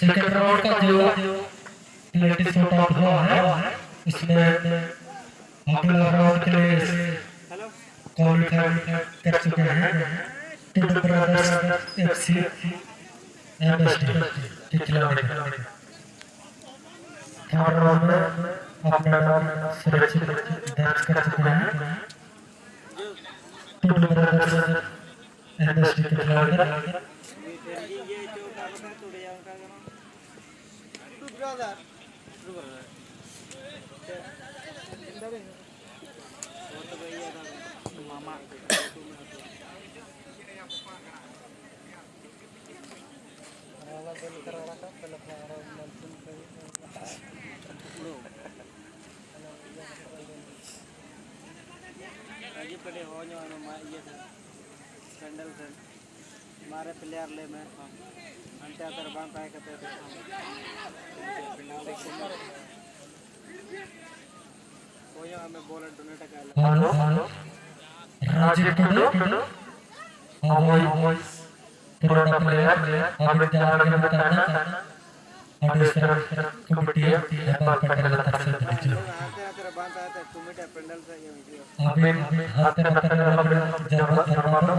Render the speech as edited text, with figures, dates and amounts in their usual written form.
Second round का जो प्लेटी शॉट आउट हुआ है इसमें अगला राउंड के लिए क्वालिफाई कर चुके हैं टुडू ब्रदर्स एफसी एमएसडी के खिलाड़ी। थर्ड राउंड में अपना नाम सुरक्षित दर्ज कर चुके हैं टुडू ब्रदर्स एमएसडी के खिलाड़ी। हमारे प्लेयर ले में अंटे अतर बांध पाए करते थे कोई हमें बॉल डोनेट कर हेलो राजीव टुडू अवॉइड पुराना प्लेयर अभी तैयार नहीं बताना ऑडिशन कमेटी नेपाल पटेल तरफ से दीजिए अभी हाथ में पकड़ने वाला जरूरत फरमाना